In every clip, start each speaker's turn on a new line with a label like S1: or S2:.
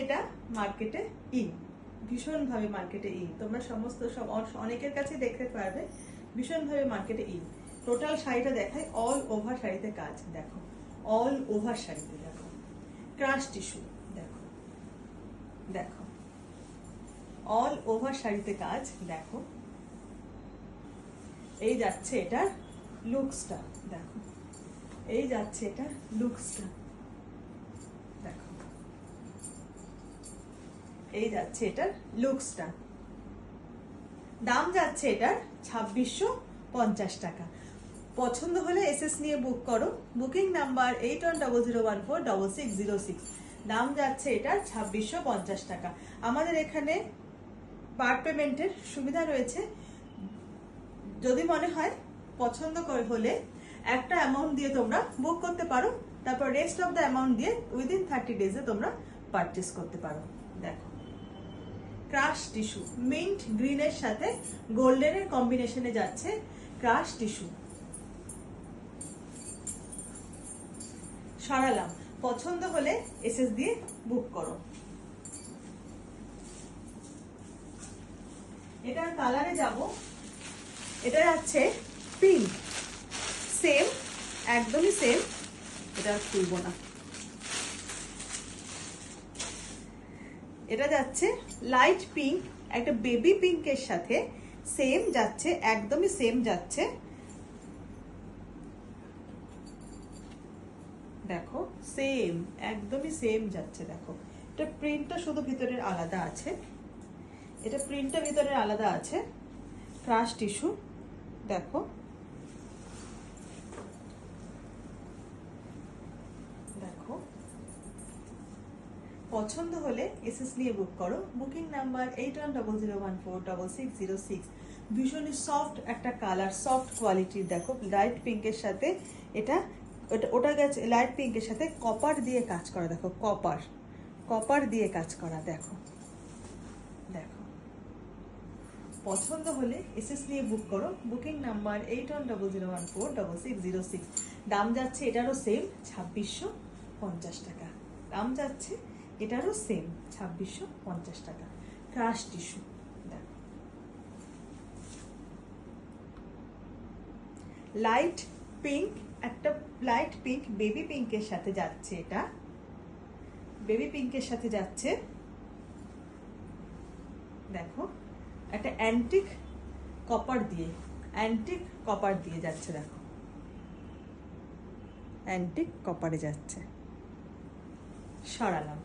S1: এটা মার্কেটে ইন, ভীষণভাবে মার্কেটে ইন। তোমরা সমস্ত সব অনেকের কাছে দেখতে পারবে, ভীষণভাবে মার্কেটে ইন। টোটাল শাড়িটা দেখায়, অল ওভার শাড়িতে কাজ দেখো, অল ওভার শাড়িতে দেখো ক্রাশ টিস্যু, দেখো দেখো অল ওভার শাড়িতে কাজ দেখো। এই যাচ্ছে এটার লুকসটা দেখো, এই যাচ্ছে এটা লুকসটা দেখো, এই যাচ্ছে এটার লুকসটা। দাম যাচ্ছে এটার 2650 টাকা। পছন্দ হলে এসএস নিয়ে বুক করো। Booking number 8100146606। দাম যাচ্ছে এটার 2650 টাকা। আমাদের এখানে পার্ট পেমেন্টের সুবিধা রয়েছে। যদি মনে হয় পছন্দ হলে একটা অ্যামাউন্ট দিয়ে তোমরা বুক করতে পারো, তারপর রেস্ট অফ দ্য অ্যামাউন্ট দিয়ে উইদিন 30 ডেজে তোমরা পারচেস করতে পারো। দেখো ক্রাশ টিস্যু, মিন্ট গ্রিনের সাথে গোল্ডেনের কম্বিনেশনে যাচ্ছে ক্রাশ টিস্যু। সরালাম, পছন্দ হলে এসএস দিয়ে বুক করো। এটার কালারে যাব, এটা যাচ্ছে পিঙ্ক, সেম একদমই সেম, এটা খুলবো না। এটা যাচ্ছে লাইট পিঙ্ক, একটা বেবি পিঙ্কের সাথে সেম যাচ্ছে, একদমই সেম যাচ্ছে। দেখো সেম, একদমই সেম যাচ্ছে। দেখো এটা প্রিন্টটা শুধু ভিতরের আলাদা আছে, এটা প্রিন্টটা ভিতরের আলাদা আছে। ক্রাশ টিস্যু দেখো, দেখো পছন্দ হলে এসএস নিয়ে বুক করো। Booking number 8100146606। ভীষণই সফট একটা কালার, সফট কোয়ালিটির। দেখো লাইট পিঙ্কের সাথে এটা, ওটা গেছে লাইট পিঙ্কের সাথে কপার দিয়ে কাজ করা। দেখো কপার, কপার দিয়ে কাজ করা। দেখো দেখো পছন্দ হলে এসএস নিয়ে বুক করো। Booking number 8100146606। দাম যাচ্ছে এটারও সেম 2650 টাকা। দাম যাচ্ছে এটারও সেম 2650 টাকা। ক্রাশ টিস্যু দেখো, লাইট পিঙ্ক, একটা লাইট পিঙ্ক বেবি পিঙ্কের সাথে যাচ্ছে। এটা বেবি পিঙ্কের সাথে যাচ্ছে। দেখো একটা অ্যান্টিক কপার দিয়ে, অ্যান্টিক কপার দিয়ে যাচ্ছে। দেখো অ্যান্টিক কপারে যাচ্ছে। সরালাম।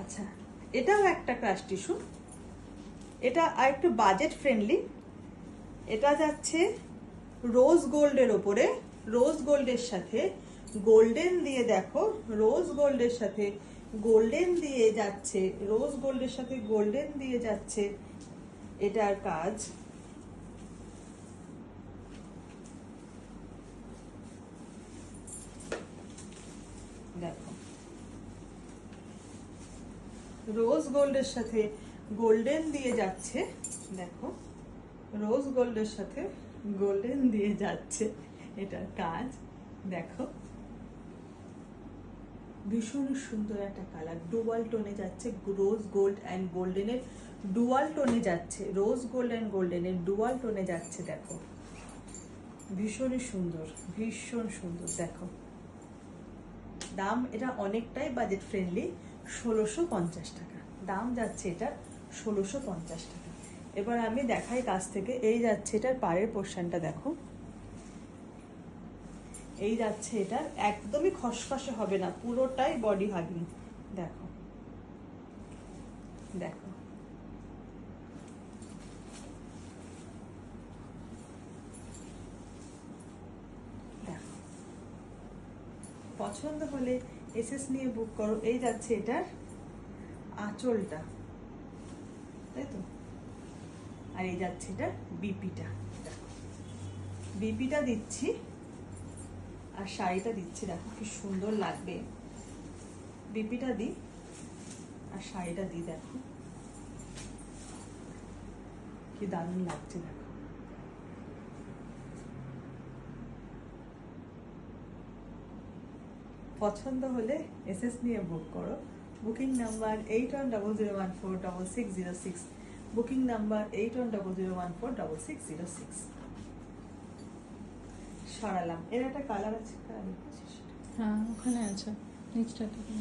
S1: আচ্ছা এটাও একটা ক্রাশ টিস্যু, এটা আর একটু বাজেট ফ্রেন্ডলি। এটা যাচ্ছে রোজ গোল্ডের ওপরে, রোজ গোল্ডের সাথে গোল্ডেন দিয়ে, দেখো রোজ গোল্ডের সাথে গোল্ডেন দিয়ে যাচ্ছে, রোজ গোল্ডের সাথে গোল্ডেন দিয়ে যাচ্ছে এটার কাজ। দেখো রোজ গোল্ডের সাথে গোল্ডেন দিয়ে যাচ্ছে। দেখো রোজ গোল্ডের সাথে গোল্ডেন দিয়ে যাচ্ছে এটার কাজ। দেখো ভীষণ সুন্দর একটা কালার, ডুয়াল টোনে যাচ্ছে। রোজ গোল্ড অ্যান্ড গোল্ডেনের ডুয়াল টোনে যাচ্ছে, রোজ গোল্ড অ্যান্ড গোল্ডেনের ডুয়াল টোনে যাচ্ছে। দেখো ভীষণই সুন্দর, ভীষণ সুন্দর। দেখো দাম এটা অনেকটাই বাজেট ফ্রেন্ডলি, 1650 টাকা। দাম যাচ্ছে এটা 1650 টাকা। এবার আমি দেখাই কাছ থেকে। এই যাচ্ছে এটার পাড়ের পোর্শনটা, দেখো এই যাচ্ছে এটার, একদমই খসখসে হবে না, পুরোটাই বডি হাগিং। দেখো দেখো দেখো পছন্দ হলে এসএস নিয়ে বুক করো। এই যাচ্ছে এটার আঁচলটা, তাই তো, আর এই যাচ্ছে এটার বিপিটা। দেখো বিপিটা দিচ্ছি আর শাড়িটা দিচ্ছি। দেখো কি সুন্দর লাগবে, বিপিটা দিই আর শাড়িটা দিই। দেখো কি দারুণ লাগছে। দেখো পছন্দ হলে এসএস নিয়ে বুক করো। Booking number 8100146606, booking number 8100146606। সরালাম। এর একটা কালার আছে, কালার
S2: হ্যাঁ ওখানে আছে নিচটা থেকে